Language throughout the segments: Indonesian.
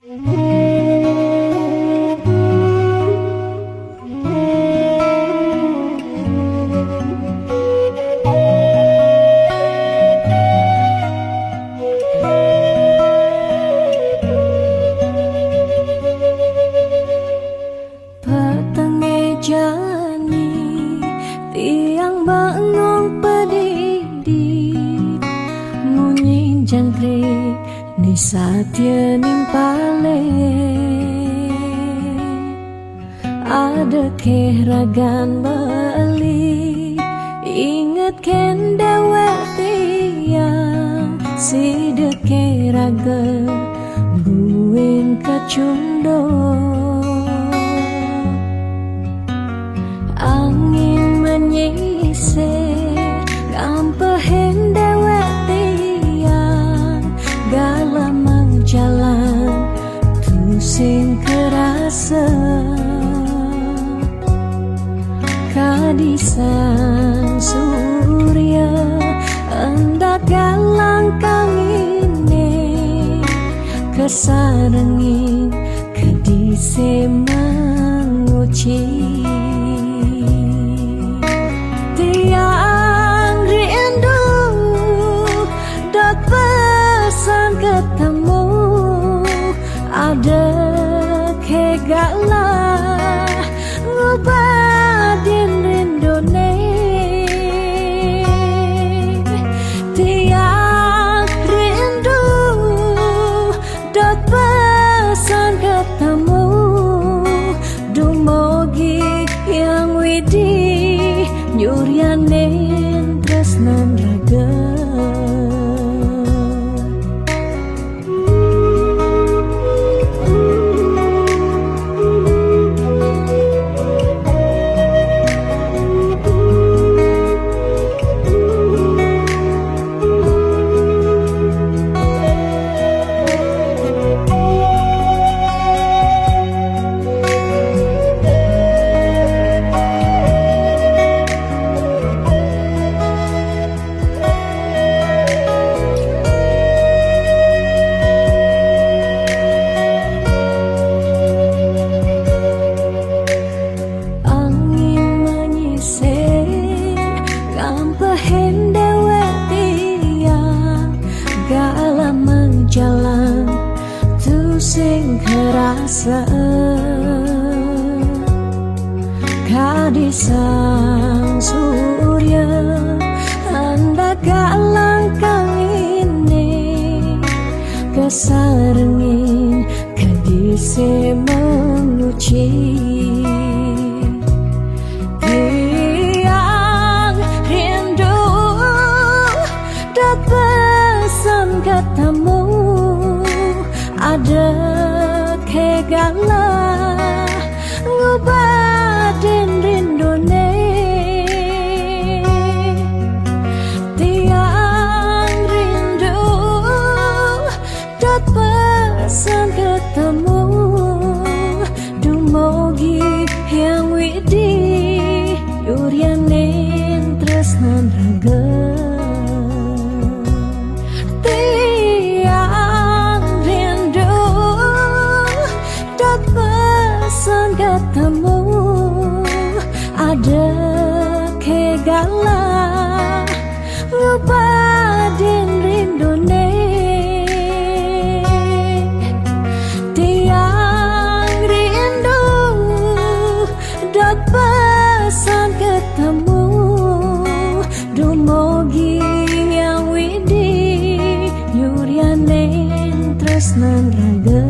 Petenge jani tiang bengong pedidi munyi jangkrik ni satya nimpale ada keragan bali inget ken dewek tiang si de keraga buing kacundo angin menyisir gampehen dewek tiang galamang jalan tusing kerasa kadisan surya endak galang kangine kesarengin kedise menguci tiang rindu dot pesan ketemu ada kegala ngubadin rindone tiang rindu dot pesan ketemu dumogi yang widi nyuryanen tresnan raga pehen dewek tiang galamang jalan tusing kerasa kadisang surya hendak galang kang ini kesarengin kadise menguci pesan ketemu ada kegala ngubadin rindone tiang rindu dat pesan ketemu dumogi yang widi yuryanen tresnan raga ketemu ada kegala ngubadin rindone tiang rindu dot pesan ketemu dumogi yang widi yuryanen tresnan raga.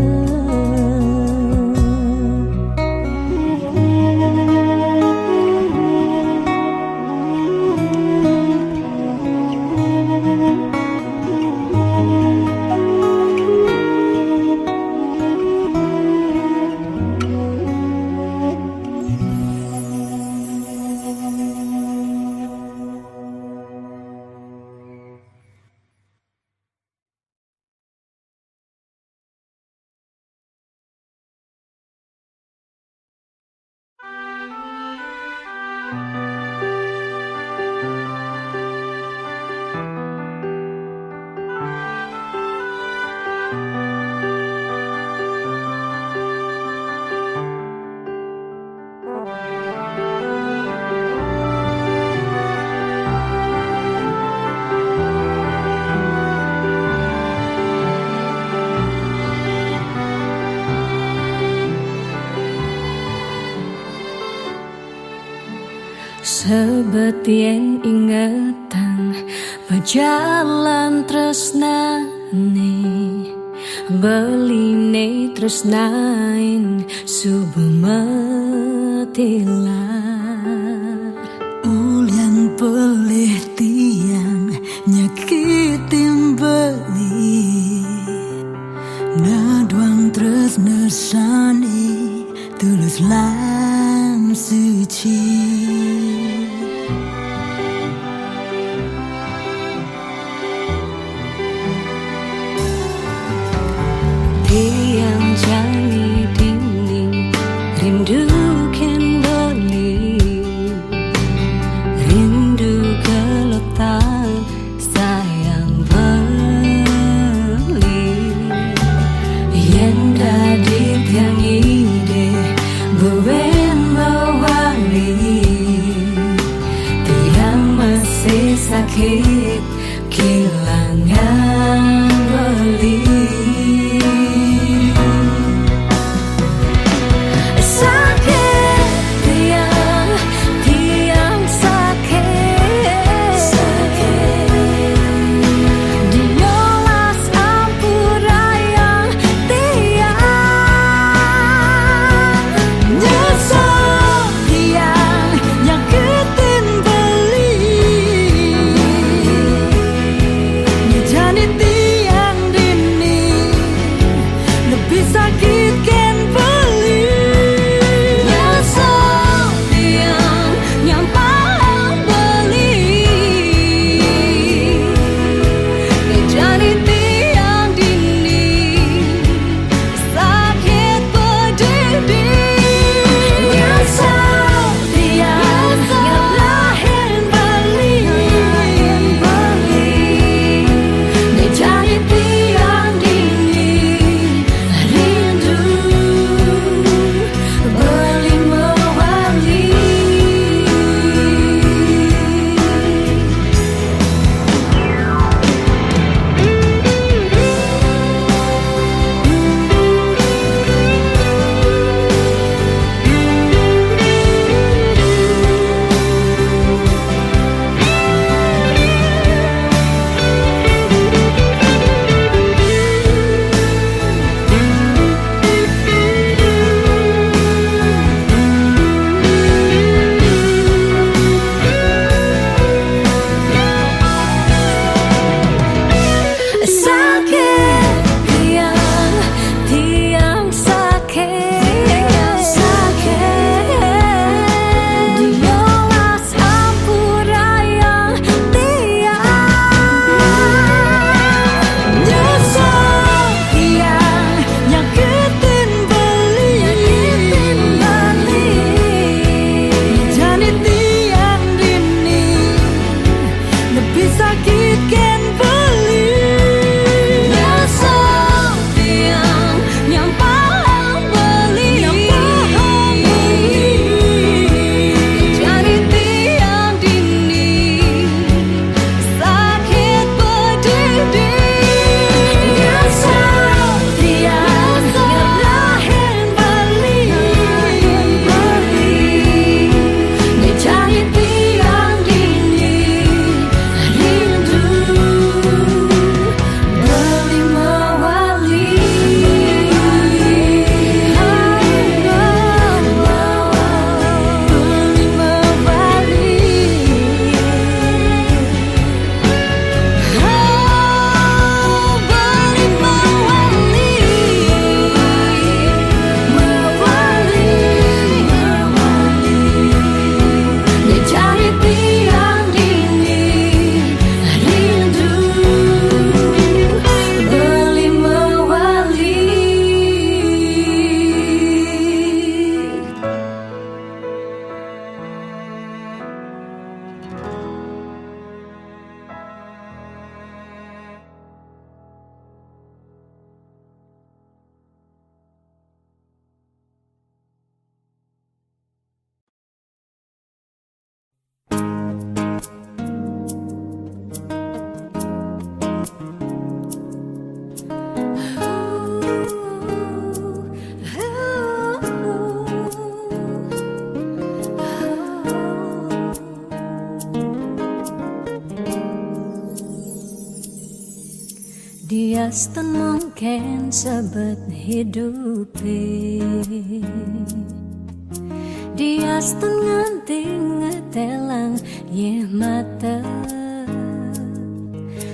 Sebetien ingatan berjalan tresnane beline tresnain subemetilar Ulian pelih tiang nyakitin beli Naduang tresna sani tulus lan suci Tiang jangi dinding rindu ken beli rindu kelotan sayang beli yen dadi tiang ide buwen bawali tiang masih sakit kehilangan beli Diaston mungkin sebut hidupi, Diaston nganti ngetelang ye mata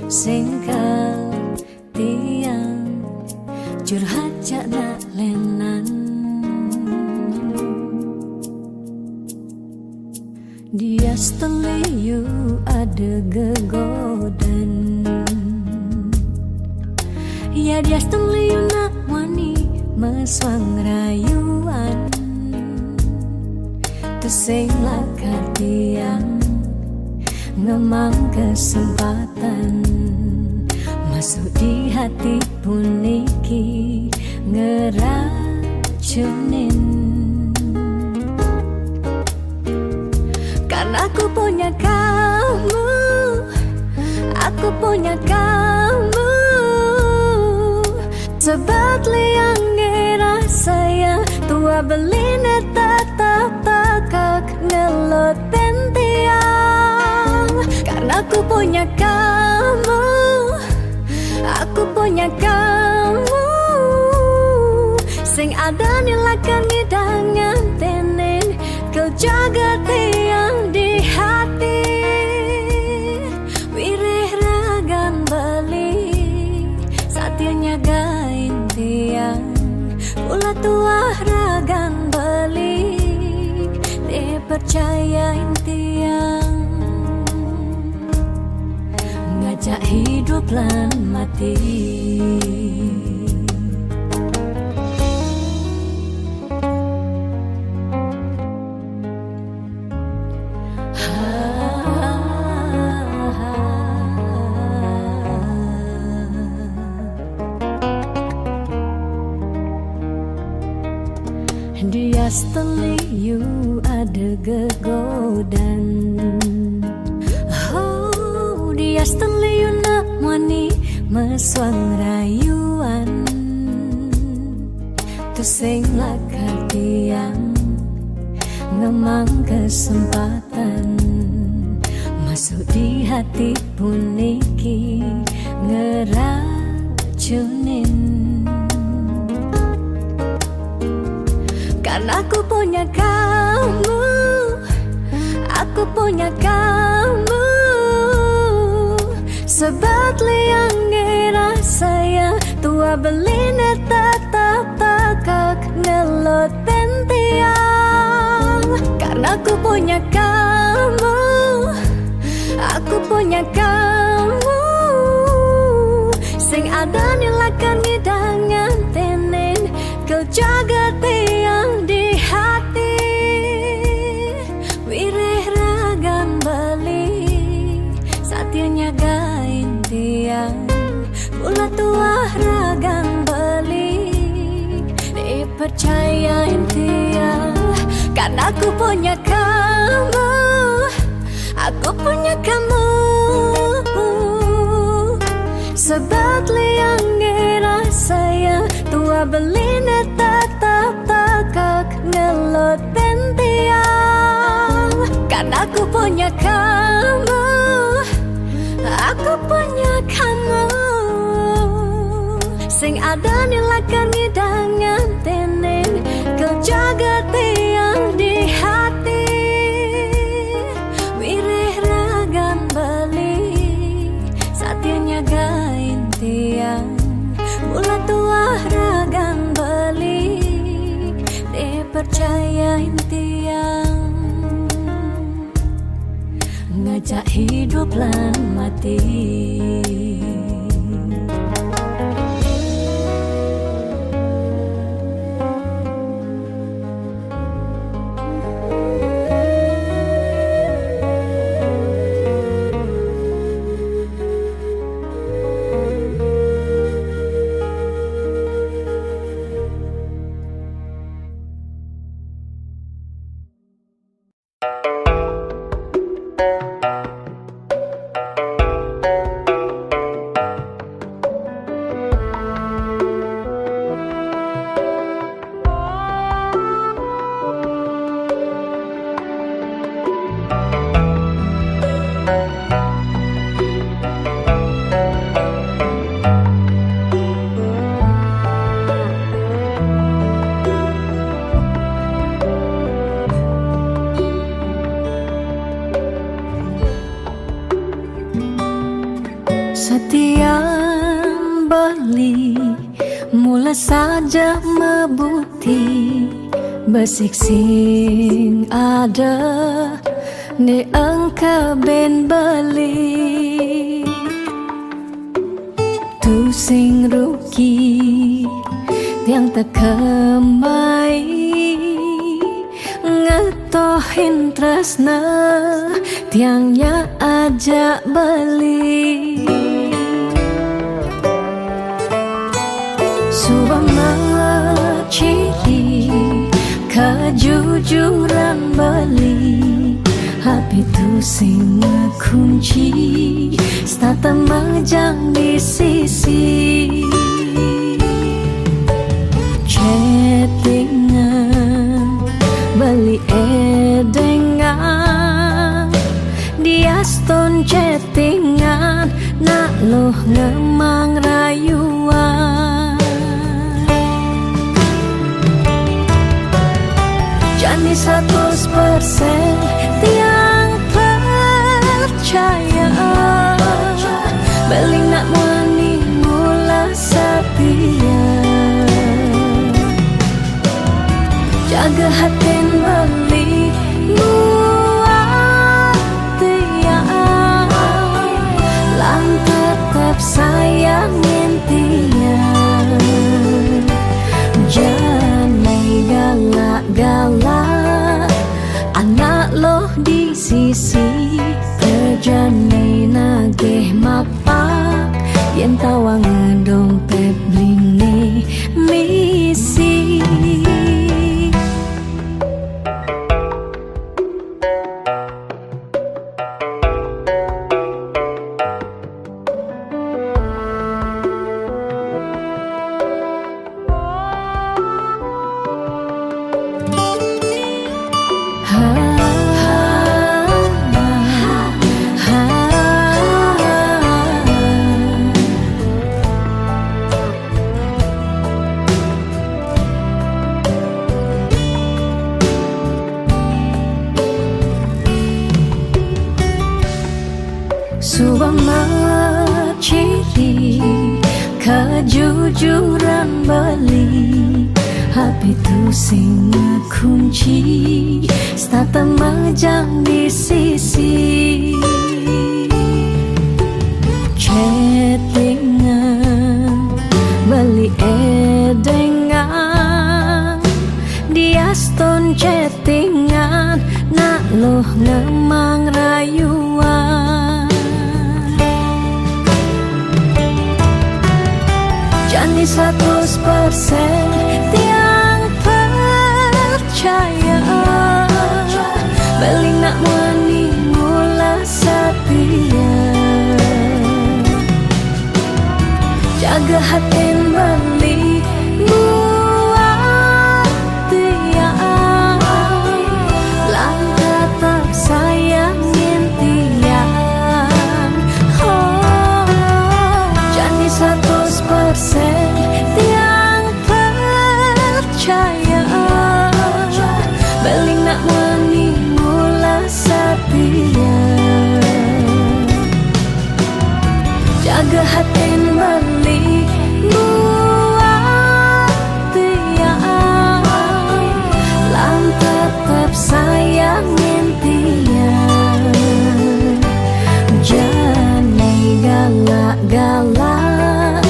singkal tiang curhat jak nak lenan. Diaston liu ada gegodan, ya Diaston liu nak wani meswang rayuan, tusing lakar tiang ngemang kesempatan masuk di hati puniki ngeracunin. Karena aku punya kamu, aku punya kamu, sebab liang ngerasa yang tua beline tetap takak ngelot tiang. Karena aku punya kamu, aku punya kamu, sing ada nilakan ngidangan tenen kau jaga tiang di hati. Wireh ragan beli saatnya gain tiang, ulah tuah ragan beli dipercayain tiang, ngajak hidup lan mati. Diaston liu ada gegodan, oh Diaston liu nak wani meswang rayuan, tusing lakar tiang ngemang kesempatan masuk di hati puniki ngeracunin. Karena aku punya kamu, aku punya kamu, sebab liang ngerasa yang tua beline tetap takak ngelot tiang. Karena aku punya kamu, aku punya kamu, sing ada nilakan ngidangan tenen kau jaga tiang di hati. Wireh ragan beli saatnya gain tiang, ulah tuah ragan beli dipercayain tiang. Karena aku punya kamu, aku punya kamu, sebab liang ngerasa yang tua beline tetap takak ngelot tiang. Karena aku punya kamu, aku punya kamu, sing ada nilakan ngidangan tenen kau jaga tiang di hati. Wireh ragan beli saatnya gain tiang, ulah tuah ragan beli dipercayain tiang, ngajak hidup lan mati. mula saja mebuti besik sing ada ni engkau ben beli tu sing rugi yang tak kemai ngetohin tresna tiangnya ajak beli Subama ciri kejujuran beli hati tu sing kunci stata majang di sisi chattingan beli edengan dia stone chattingan nak loh ngemang rayuan Jani 100% tiang percaya beling nak wani mula setia jaga hati beli muat tiang lang tetap sayangin tiang jangan galak-galak anak loh di sisi terjani nagih mapak yen tawang dompet blingi misi Subama ciri kejujuran beli hati tu sing kunci stata majang di sisi chattingan beli edengan dia stone chattingan nak loh ngemang rayuan Jani 100% tiang percaya beling nak wani mula setia jaga hati beli muat tiang lang tetap sayangin tiang Jani 100% tiang percaya beling nak wani mula setia jaga hati beli muat tiang lang tetap sayangin tiang jangan galak-galak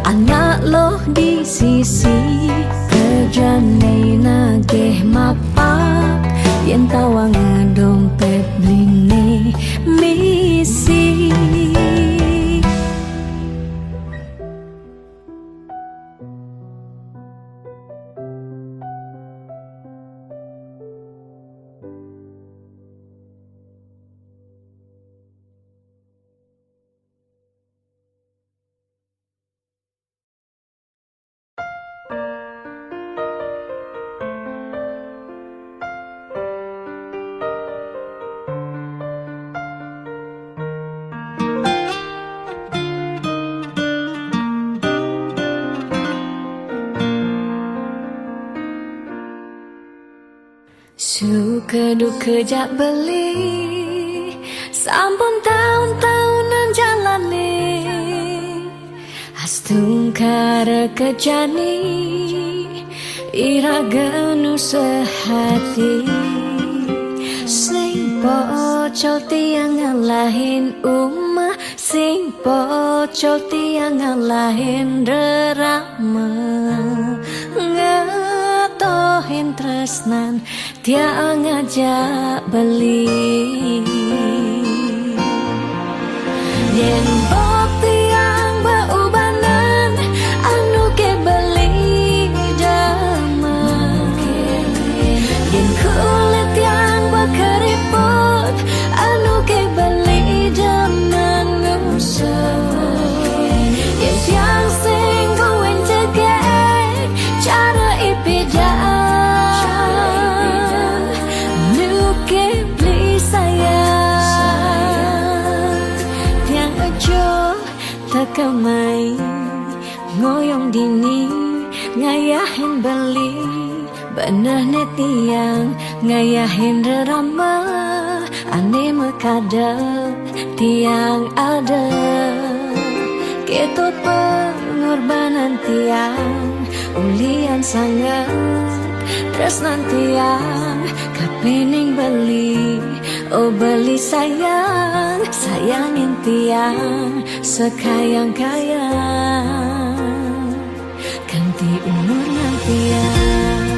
anak loh di sisi terjani nagih mapak yen tawang dompet blingi misi Suka duka jak beli sampun tahun-tahunan jalani Astungkara kejani iraganu sehati sing pocol tiang ngalahin umah sing pocol tiang ngalahin derama ngatohin tresnan tiang ngajak beli yen bok tiang beubanan anu ke beli dama yen kulit yang berkeriput anu ke beli dama ngusuk yen tiang sing buin cegek cara ipidaan nu ke beli sayang tiang ajo takamai ngoyong dini ngayahin beli benah netiang ngayahin derama ane mekadep tiang ada ketut pengorbanan tiang ulian sangat tresnan tiang kapening beli oh beli sayang sayangin tiang sekayang-kayang ganti umur nantiang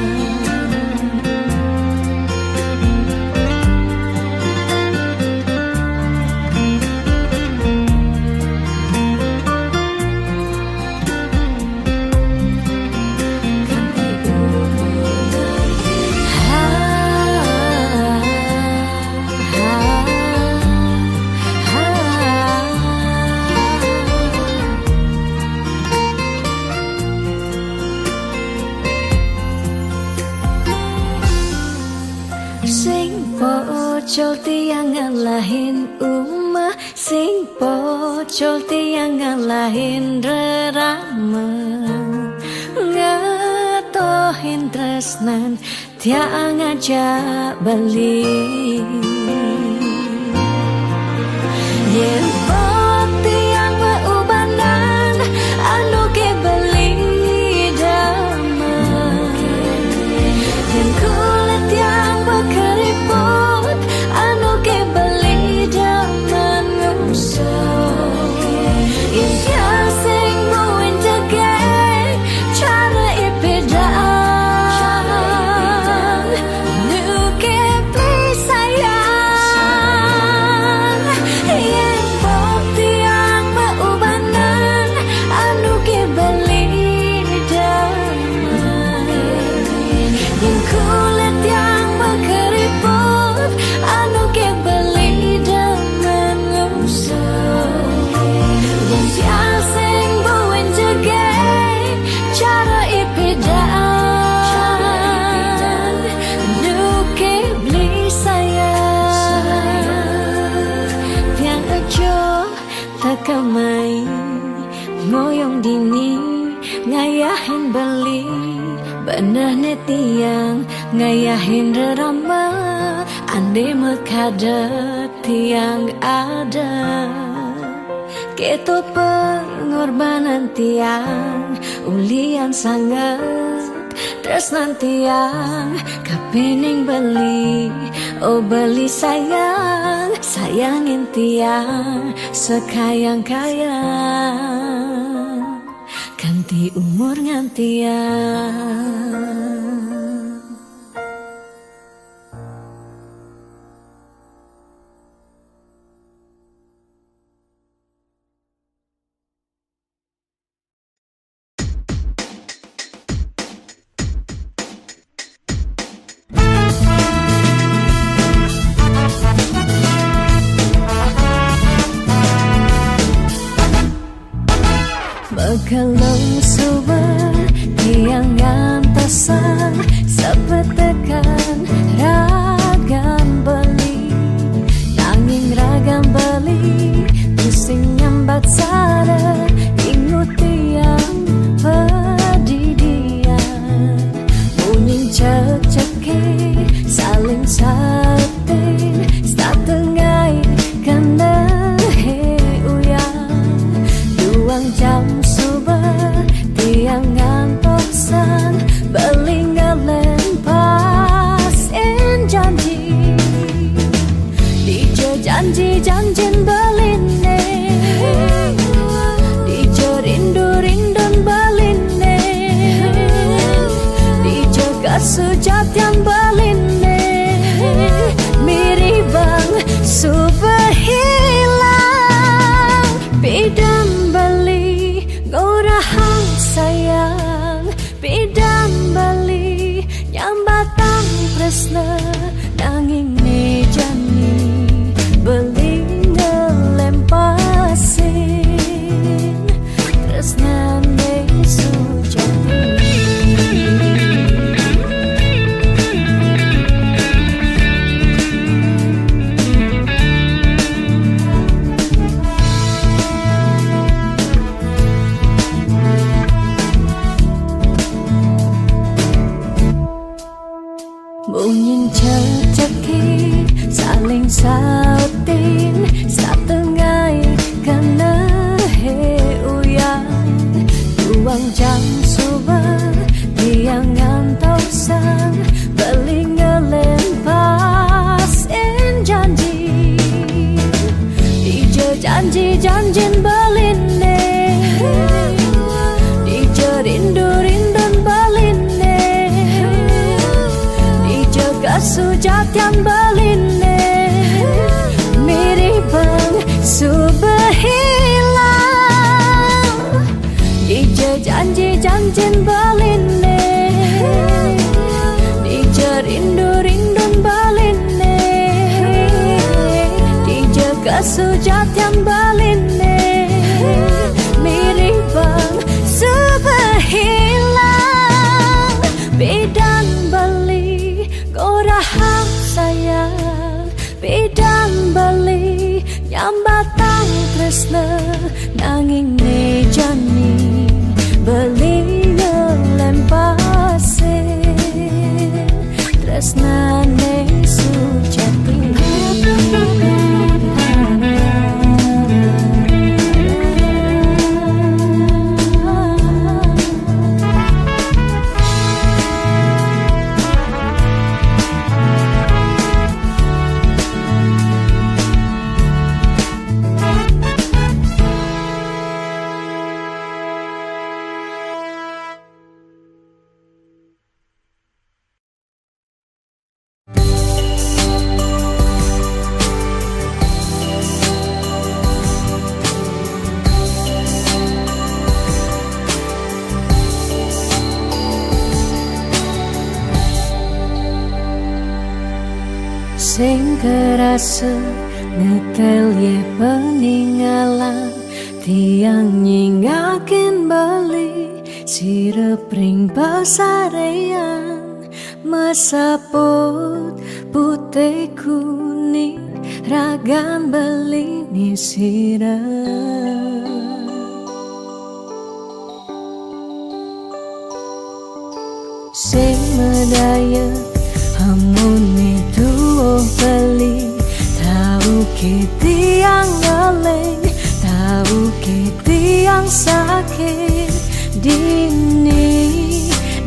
sing pocol tiang ngalahin umah sing pocol tiang ngalahin derama ngatohin tresnan tiang ngajak beli yen bok tiang beubanan anu ke beli dama yen kulit yang berkeriput anu ke beli dama ngusuk yen tiang sing buin cegek cara ipidaan nu ke beli sayang yen bok tiang beubanan anu ke beli dama yen kulit yang berkeriput anu ke beli dama ngusuk yen tiang sing buin cegek cara ipidaan nu ke beli sayang tiang ajo takamai ngoyong dini ngayahin beli benah netiang ngayahin derama ande mekadep tiang ada ketut pengorbanan tiang ulian sangat tresnan tiang kapening beli oh beli sayang sayangin tiang sekayang-kayang ganti umur ngantiang Kalau suber tiang ngantasan sepetekan ragam beli nanging ragam beli pusing nyambat sada ingut tiang pedidian muning cek-ceki saling satin satengai kena he uyang duang jam subuh sujatan beline miribang superhilang bidang bali ngorahang sayang bidang bali nyambatang tresna nanging nejani beli ngelempasin tresna ne sujati. Bunyin ceceki saling sautin satengai kana he uyang tuang jam suba tiang ngantau sang beling ngelempas en janji dije janji-janjin beline dije rindu-rindun beline sujatan beline miribang superhilang dije janji-janjin beline dije rindu-rindun beline dije sujatan beline miribang superhilang bidang beli Gorahang sayang bidang bali nyambatang tresna nanging nejani beli ngelempasin tresna ne sujati. Sing kerasa ngetel ye peninggalan tiang nyingakin bali sirepring pasarean mesaput putih kuning ragan beli ni sirah sing medaya Hamuni tuo beli tahu kiti yang ngeleng tahu kiti yang sakit dini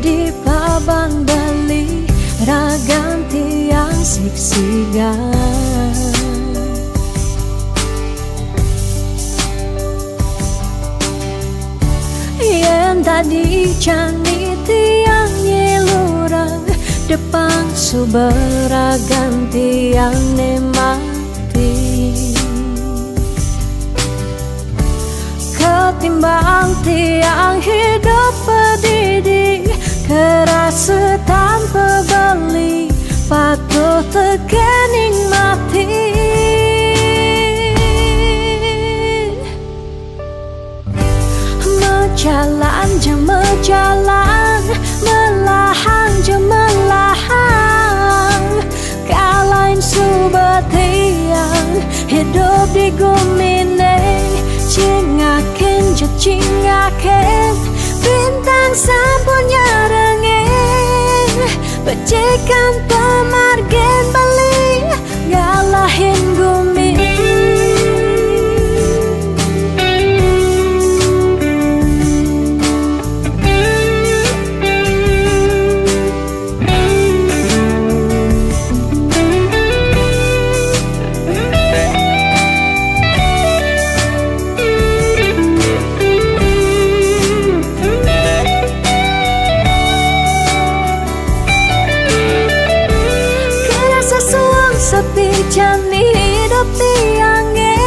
di paban beli ragan tiang siksigan yang tadi cani tiang nyelurang depan suberagan tiang ne mati ketimbang tiang hidup pedidi kerasa tanpa beli patuh tekening mati mejalan je mejalan melahang je melahang kalain subat tiang hidup di gumine cingakin je cingakin bintang sapunya rengeng becikan pemargen beli ngalahin gumine menjani hidup tiangnya.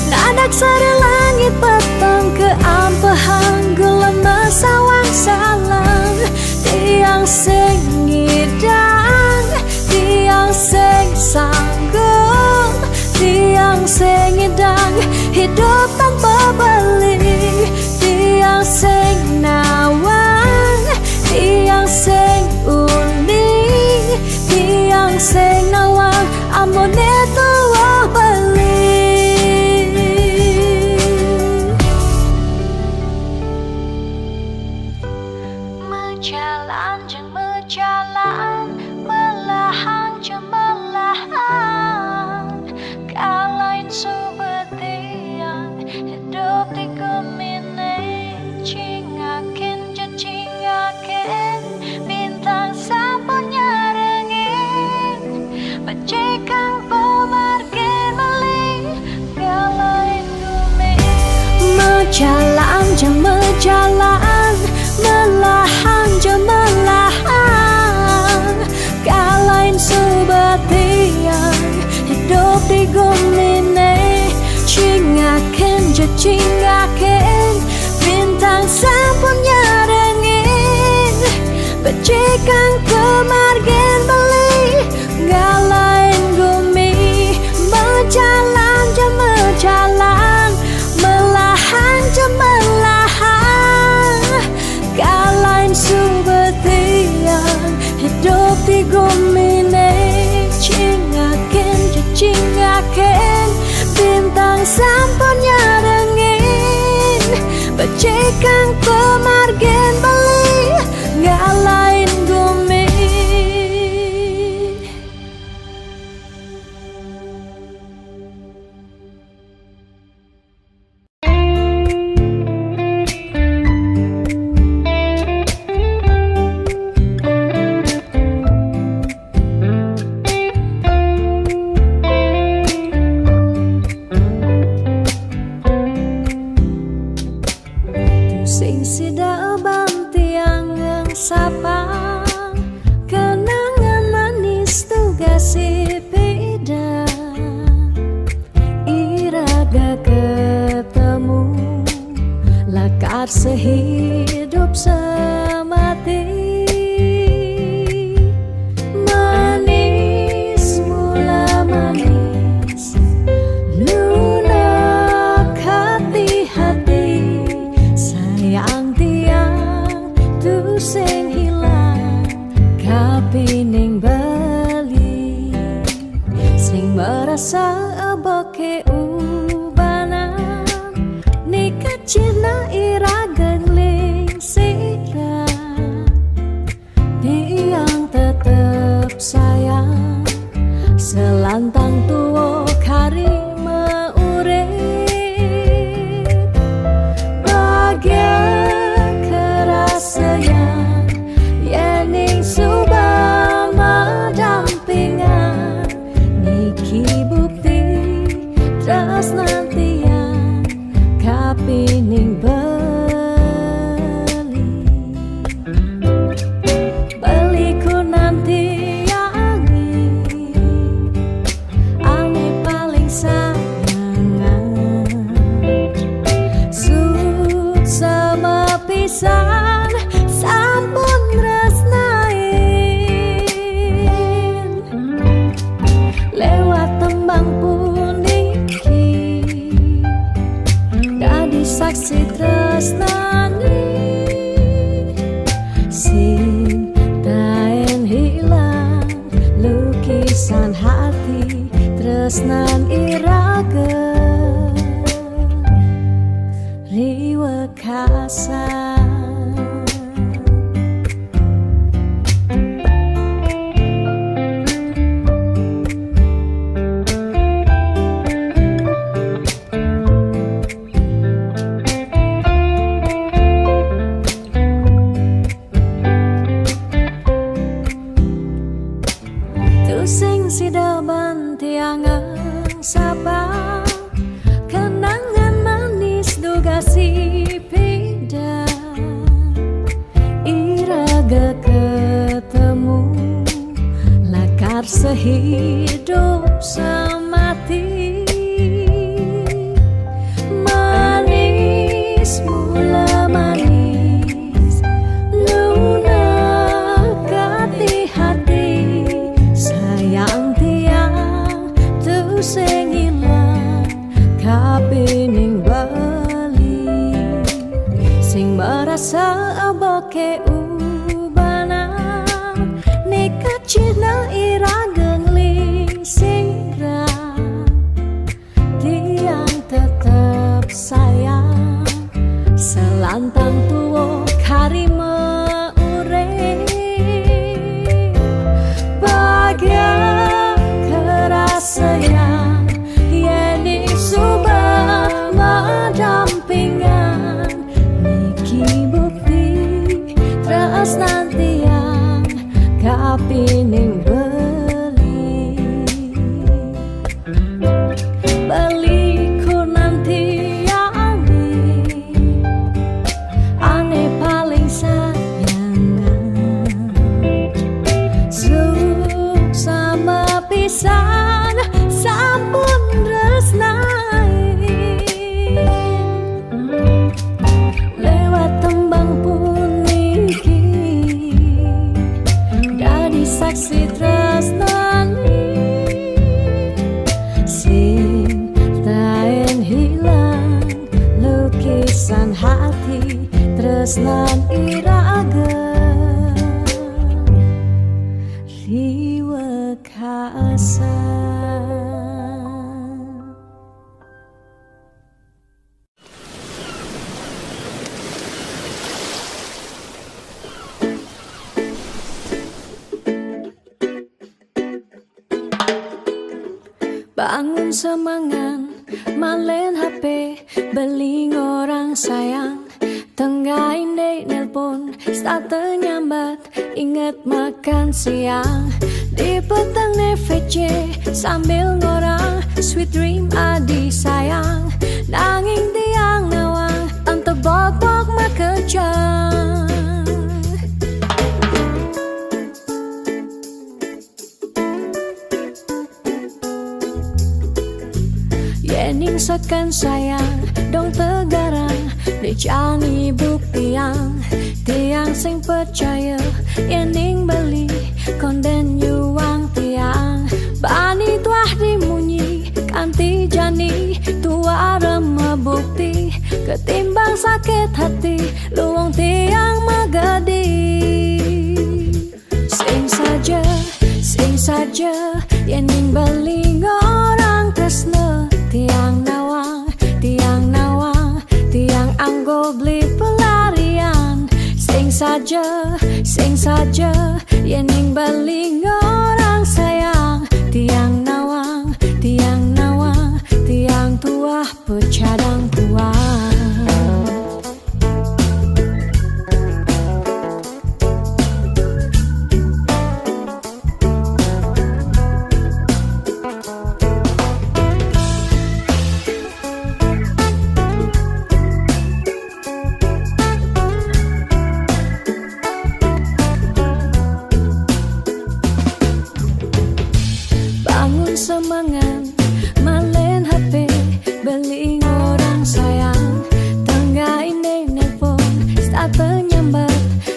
Nadak sari langit petang keampehan gulama sawang salang. Tiang sing ngidang, tiang sing sanggup, tiang sing ngidang hidup tanpa beli. Tiang sing nawang, tiang sing uning, tiang sing nawang amone tuwa beli. Berjalan jeng berjalan, melahan jeng melahan. Kalain subetian hidup di gemini, cingakin je cingakin bintang sampun nyarengin. Pecikan pemargin beli, kalain gumi. Berjalan jeng berjalan, melahan je melahan. Kalain subatian hidup di gumine, cingaken je cingaken bintang sampun nyarengin. Pecikan kemargen beli, galain gumi. Berjalan je berjalan, melahan je melahan. Kalain subetian hidup di gumine, cingaken je cingaken bintang sampun nyarengin. Pecikan pemargen beli, galain gumi. Sing sida bantiang sapang, kenangan manis tugas beda. Iraga ketemu, lakar sehidup semati. Manis mula manis, lunak hati-hati. Sayang tiang tu sing hilang, kapining bali. Sing merasa aboke ubanan, nikah cina iragan ling sirah. Tiang tetep sayang, selantang tuo kari meurip. Bahagia kerasaan, yening subama dampingan. Niki bukti tresnantian, kapining beli. Beliku nanti Ani paling sayangan. Sut sama pisan sampun tresnain. Lewat tembang puniki, dadi saksi tresnani. Sing taen hilang, lukisan hati tresnan iraga riwekasan. sehidup semati. Manis mula manis lunak hati, sayang tiang tu sing ilang kapining bali, sing merasa aboke ubanan nekat cina ira gengling singra, tiang tetap sayang selantang tuo karima urip bahagia kerasayang yeni subah mendampingan niki bukti terus nanti yang kapining beliku nanti yang ane paling sayangan suk sama pisan sampun resnai lewat tembang puniki dari saksi tresnani sing taen hilang lukisan hati tresnan iraga liwek asa. Bangun semangan, malen HP, beling orang sayang. Tenggahin dek nelpon, start nyambat, inget makan siang. Di petang VC, sambil ngorang, sweet dream adi sayang. Nanging tiang nawang, tante bobok makejang. Yening sekan sayang, dong tegarang, dijani buktiang, tiang sing percaya, yening beli, konden yuang tiang, bani tuah dimunyi, kanti jani, tua remeh bukti, ketimbang sakit hati, luang tiang magadi. Sing saja, yening beli orang tresna. Tiang nawang, tiang anggo beli pelarian. Sing saja, yening baling orang sayang. Tiang nawang, tiang tuah pecadang tuah. Semangat, malen HP, beling orang sayang. Tenggahin dek nelpon, start nyambat,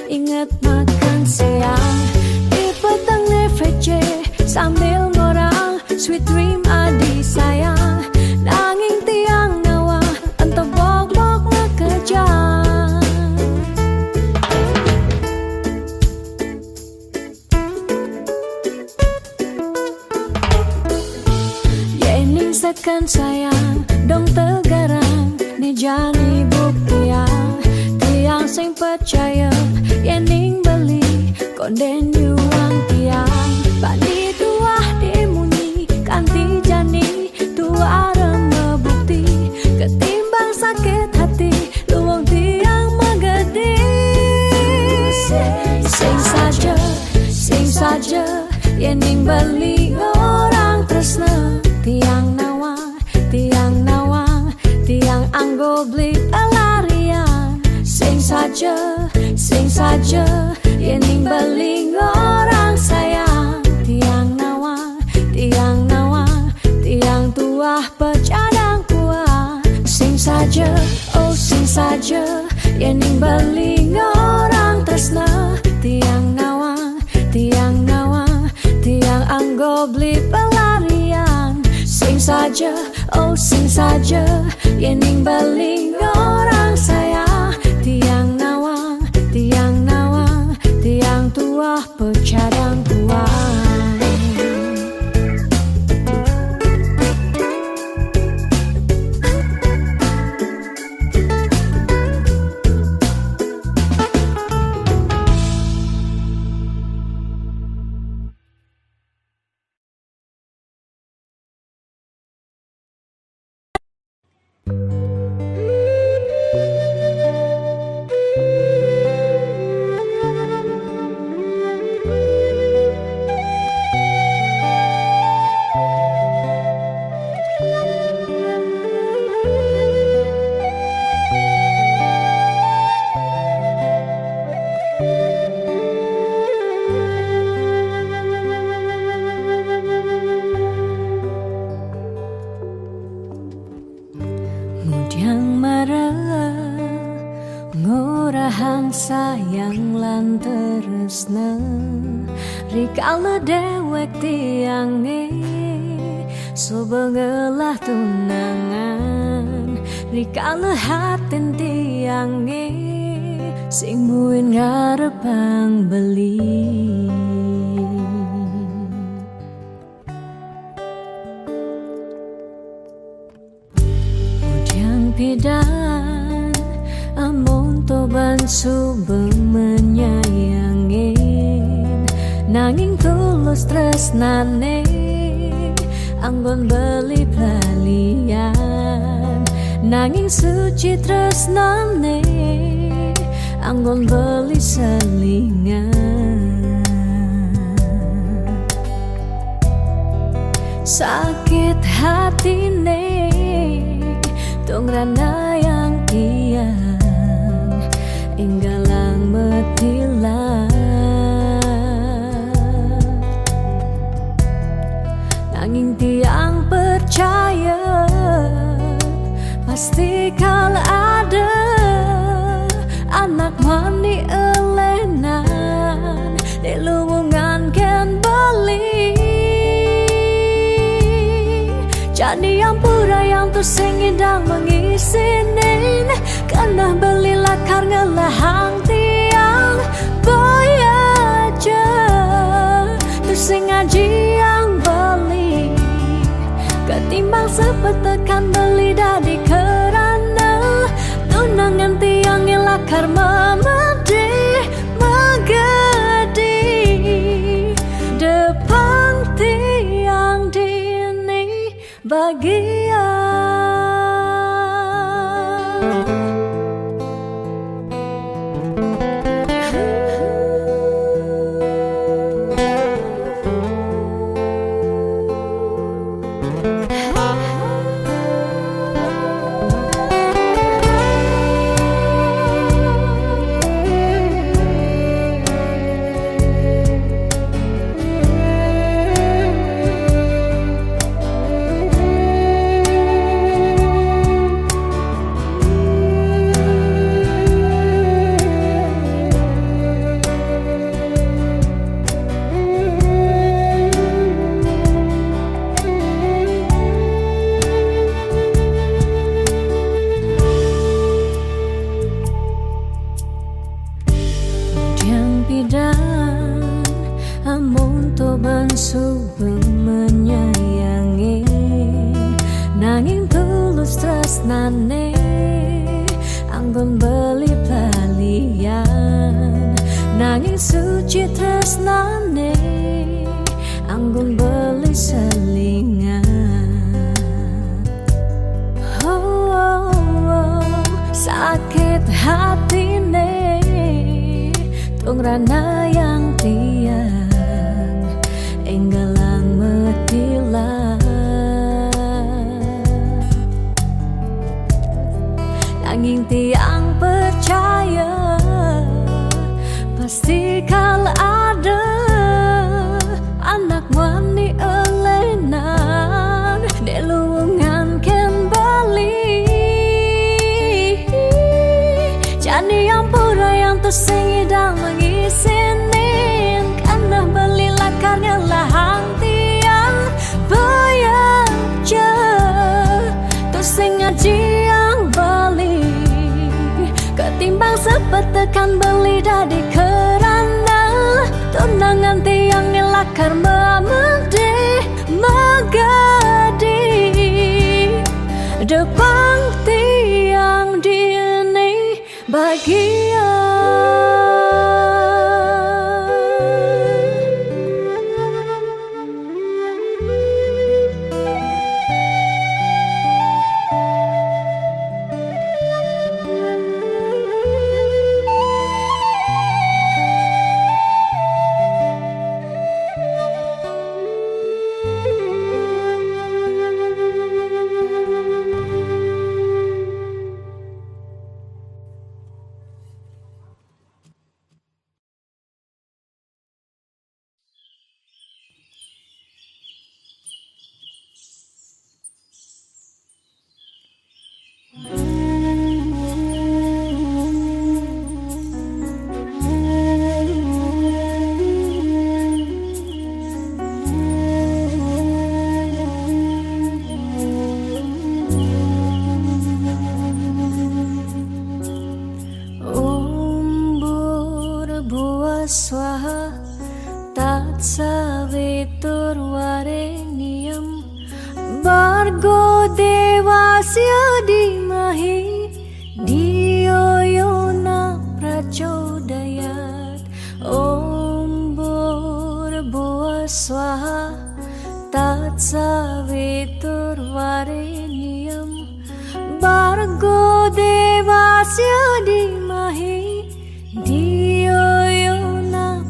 inget makan siang. Di petang VC, sambil ngorang, sweet dream adi sayang. Nanging tiang nawa, entah bok-bok makejang. Sekan sayang, dong tegarang, nejani buktiang, tiang sing percaya, yening beli, konden yuang tiang, bani tuah dimunyi, kanti jani, tua remeh bukti, ketimbang sakit hati, luang tiang magadi. Sing saja, yening beli orang tresna. Tiang nawang, tiang anggo beli pelarian. Sing saja, yening baling orang sayang. Tiang nawang, Yening beli orang tresna tiang nawang, tiang nawang, tiang anggo beli pelarian. Sing saja, oh sing saja, yening beli orang sayang. Tiang nawang, tiang nawang, tiang tua pecadang tuang. Mudyang marah ngorahang sayang lan tresna rikala dewek tiange so bengelah tunangan rikala hatin tiange sing muin ngarepang beli. Pidan amon toban subeng menyayangin nanging tulus tresnane anggon beli pelalian nanging suci tresnane anggon beli selingan. Sakit hatine dong rana yang tiang inggalang metilah nanging tiang percaya pasti kala ada anak mani elenan di luwungan ken beli. Jadi yang pura yang tuh sing indang mengisinin karena beli lakar ngelahang tiang boy aja tuh sing ngaji yang beli ketimbang sepetekan beli dadi kerana tunangan tiang lakar memedi megedi depan tiang dini bagian. Amun toban subeng menyayangi nanging tulus tresnane anggon beli palian nanging suci tresnane anggon beli selingan. Oh, oh, oh, sakit hatine tong rana yang tiang enggalang metilah nanging tiang percaya pasti kala ada anak wani elenan de luwungan ken bali jani yang tuh sing idang mengisinin karena beli lakarnya lahang tiang beyaja tuh sing ngaji yang beli ketimbang sepet tekan beli dadi kerana tunangan tiang nilakar memede megadi depan tiang dini bahagia. Swaha tat savitur varenyam bargo devasya dimahi diyo yona prachodayat. Om Bhurabhuva Swaha tat savitur varenyam bargo devasya dimahi diyo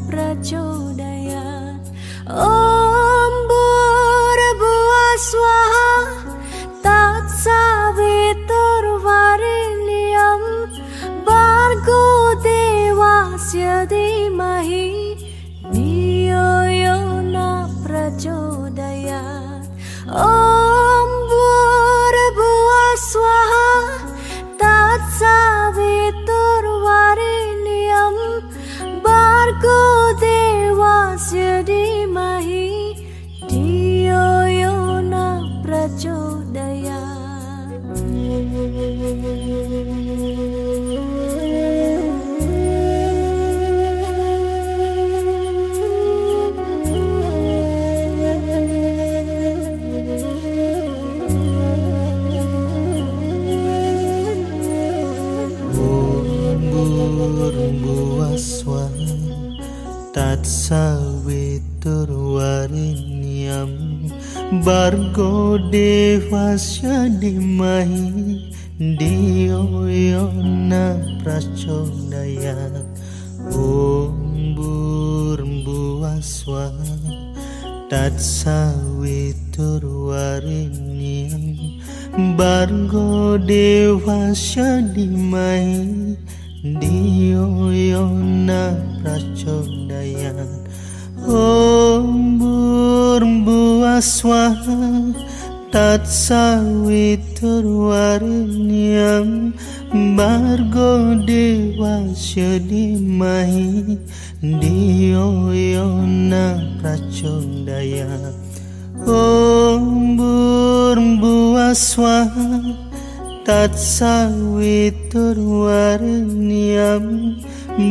prachodayat. Om Bhurabhuva Swaha tat savitur varenyam bargo devasya dimahi diyo yona prachodayat. Om Bhurabhuva Swaha tat savitur varenyam bargo devasya dimahi diyo yona prachodayat. Tat savitur varenyam bargo devasya dimahi diyo yona prachodayat. Om Bhurabhuva Swaha tat savitur varenyam bargo devasya dimahi diyo yona prachodayat. Om Bhurabhuva Swaha tat savitur varenyam bargo devasya dimahi diyo yona prachodayat. Om Bhurabhuva Swaha tat savitur varenyam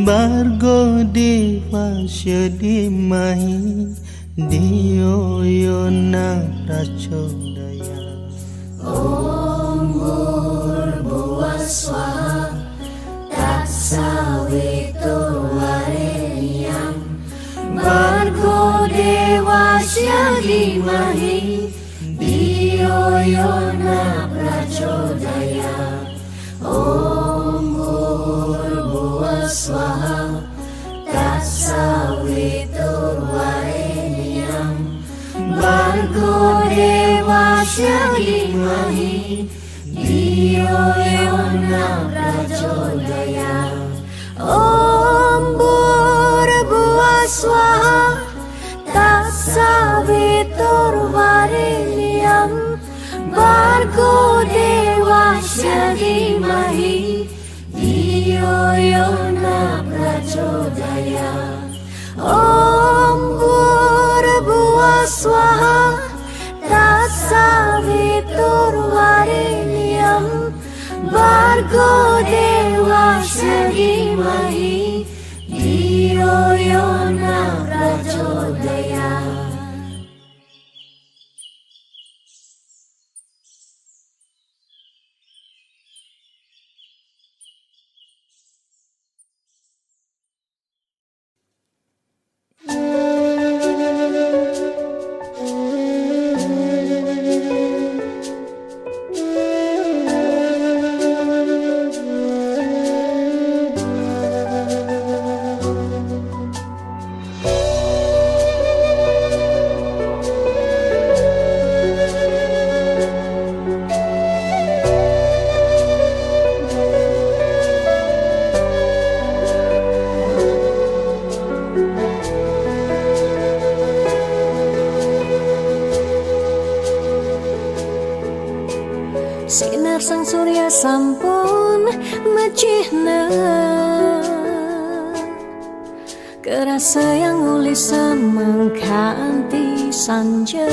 bargo devasya dimahi diyo yona prachodayat. Om Bhurabhuva Swaha tat savitur varenyam bargo devasya dimahi diyo yona prachodayat. Om Bhurabhuva Swaha tat savitur varenyam bargo devasya dimahi diyo yona prachodayat. Om Bhurabhuva Swaha tat savitur varenyam bargo devasya dimahi diyo yona prachodayat. sampun mecihna kerasa yang uli semangkanti sanja.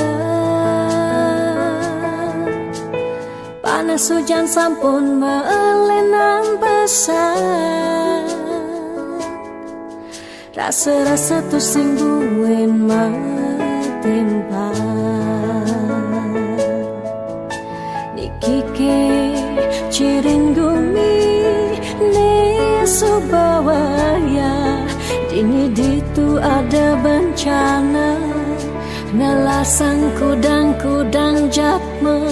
Panas hujan sampun melenang pesan, rasa-rasa tu sing buin matimpa. Niki ke cirin gumi ne subawaya, dini ditu ada bencana, nelasang kudang-kudang japme,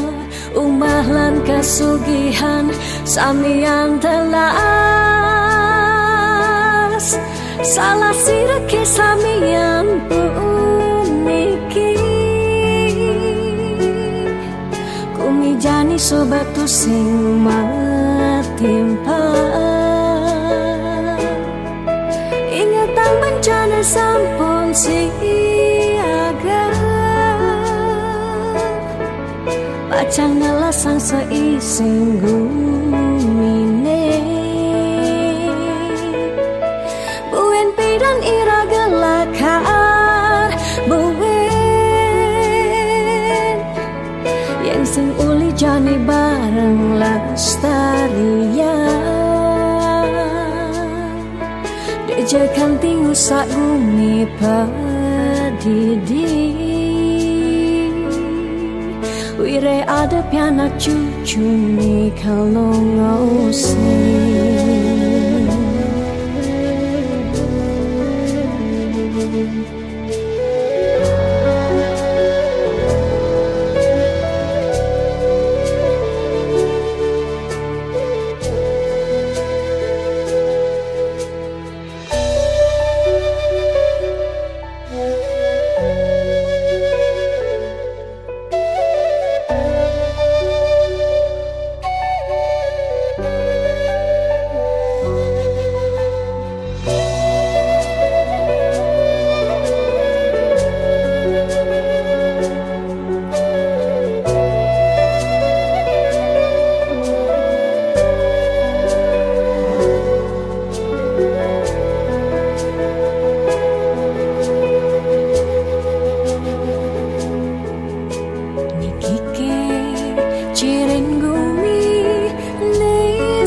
umah lan kasugihan samian telas. Salah sirake samian puniki, kumijani sobatu sing matimpa. Ingatan bencana sampun siaga, pacang nelasang seising gumine. Buen pidan ira gelakar buen, yang sing uli jani bareng lestarian. Dejakan tingu sak gumi padidi, wire ada pianak cucu ni kalau ngosni.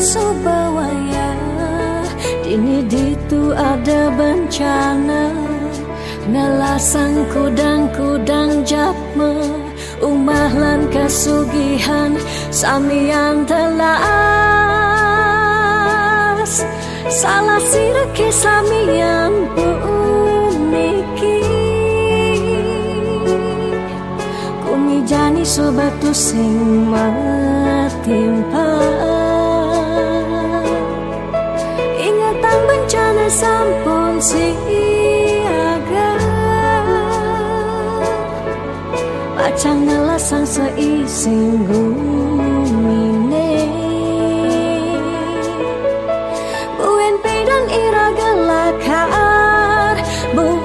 Sobawaya, dini ditu ada bencana, nelasang kudang-kudang japme, umah lan kasugihan samian telas. Salah sirake samian puniki, kumijani sobatu sing matimpa. Bencana sampun siaga, pacang nelasang seising gumine. Buen pedan ira gelakar buen,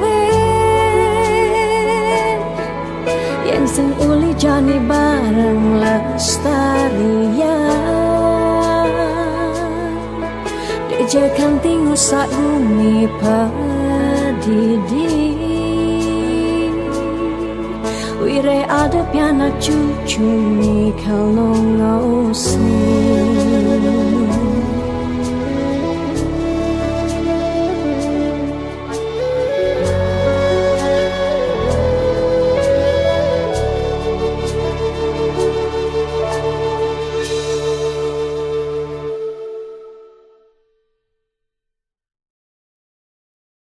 yang sing uli jani bareng lestarian. Dejakan tingu sak gumi padidi, wire ada pianak cucu ni kalau ngosni.